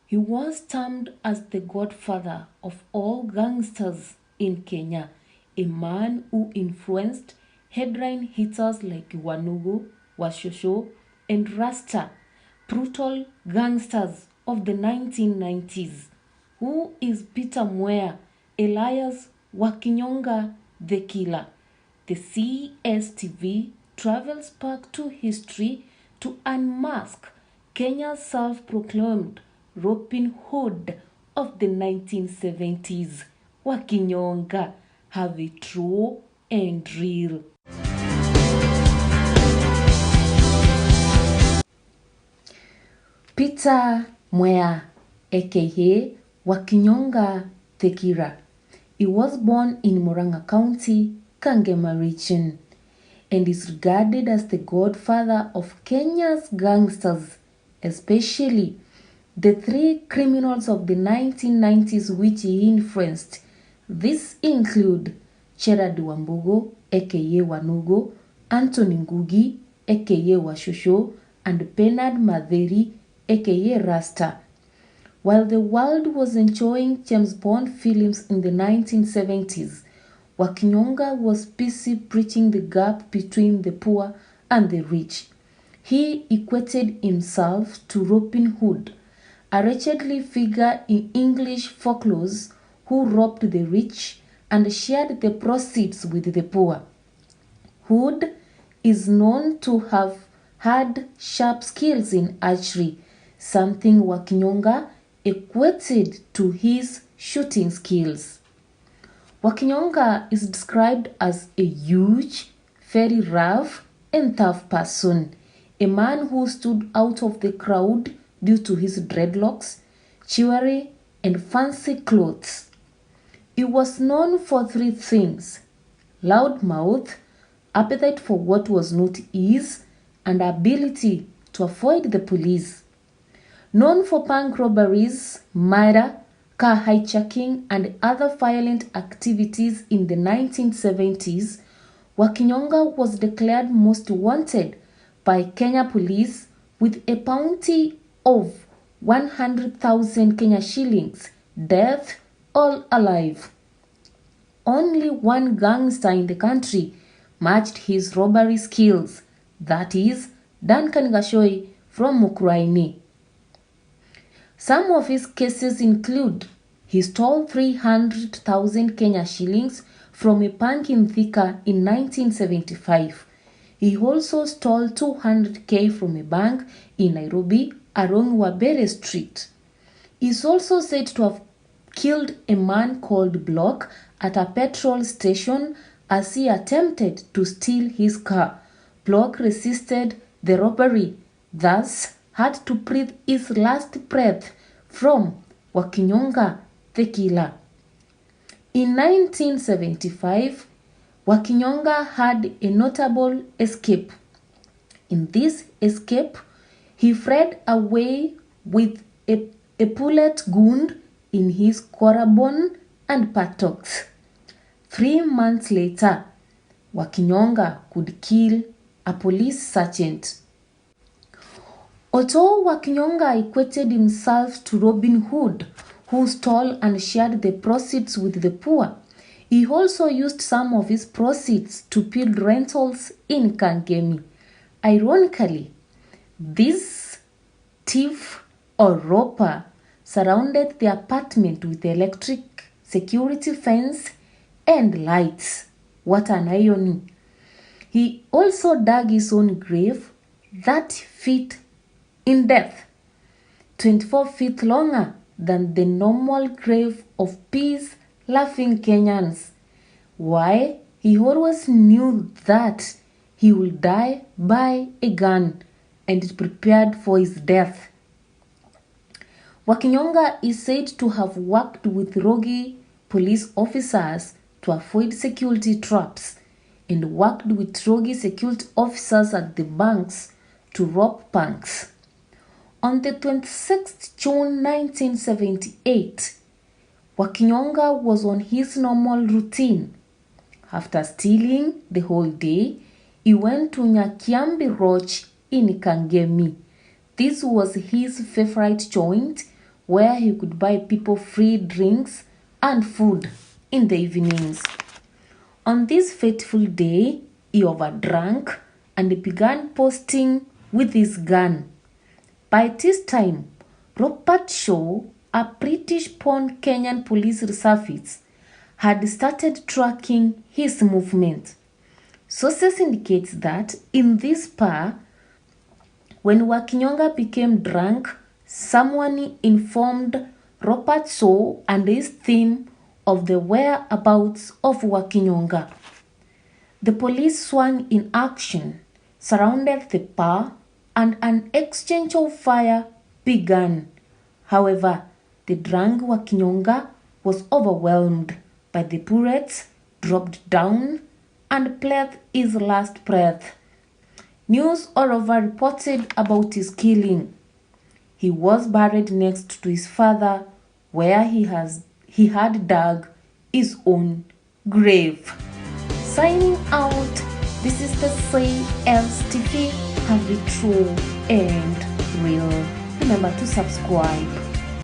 He was termed as the Godfather of all gangsters in Kenya, a man who influenced headline hitters like Wanugu, Washosho, and Rasta, brutal gangsters of the 1990s. Who is Peter Mwea, alias Wakinyonga the Killer? The CSTV travels back to history to unmask Kenya's self-proclaimed Robin Hood of the 1970s. Wakinyonga, have it true and real. Peter Mwea, aka Wakinyonga the Killer. He was born in Murang'a County, Kangema region, and is regarded as the godfather of Kenya's gangsters, especially the three criminals of the 1990s which he influenced. These include Cherad Wambugo, aka Wanugo, Anthony Ngugi, aka Washosho, and Bernard Matheri, aka Rasta. While the world was enjoying James Bond films in the 1970s, Wakinyonga was busy bridging the gap between the poor and the rich. He equated himself to Robin Hood, a wretched figure in English folklore who robbed the rich and shared the proceeds with the poor. Hood is known to have had sharp skills in archery, something Wakinyonga equated to his shooting skills. Wakinyonga is described as a huge, very rough and tough person, a man who stood out of the crowd due to his dreadlocks, jewelry, and fancy clothes. He was known for three things: loud mouth, appetite for what was not his, and ability to avoid the police. Known for bank robberies, murder, car hijacking, and other violent activities in the 1970s, Wakinyonga was declared most wanted by Kenya police with a bounty of 100,000 Kenya shillings, death or alive. Only one gangster in the country matched his robbery skills, that is, Duncan Gashoi from Mukurweini. Some of his cases include: he stole 300,000 Kenya shillings from a bank in Thika in 1975. He also stole 200k from a bank in Nairobi along Wabere Street. He is also said to have killed a man called Block at a petrol station as he attempted to steal his car. Block resisted the robbery, thus had to breathe his last breath from Wakinyonga the Killer. In 1975, Wakinyonga had a notable escape. In this escape, he fled away with a bullet wound in his collarbone and buttocks. 3 months later, Wakinyonga could kill a police sergeant. Although Wakinyonga equated himself to Robin Hood, who stole and shared the proceeds with the poor, he also used some of his proceeds to build rentals in Kangemi. Ironically, this thief or robber surrounded the apartment with electric security fence and lights. What an irony! He also dug his own grave 30 feet in depth, 24 feet longer than the normal grave of peace-loving Kenyans. Why? He always knew that he would die by a gun and prepared for his death. Wakinyonga is said to have worked with rogue police officers to avoid security traps and worked with rogue security officers at the banks to rob banks. On the 26th June 1978, Wakinyonga was on his normal routine. After stealing the whole day, he went to Nyakiambi Lodge in Kangemi. This was his favorite joint where he could buy people free drinks and food in the evenings. On this fateful day, he overdrank and began posting with his gun. By this time, Robert Shaw, a British-born Kenyan police reservist, had started tracking his movement. Sources indicate that in this bar, when Wakinyonga became drunk, someone informed Robert Shaw and his team of the whereabouts of Wakinyonga. The police swung in action, surrounded the bar, and an exchange of fire began. However, the drunk Wakinyonga was overwhelmed by the bullets, dropped down, and breathed his last breath. News all over reported about his killing. He was buried next to his father, where he had dug his own grave. Signing out, this is the Say Else TV, have it true and real. Remember to subscribe.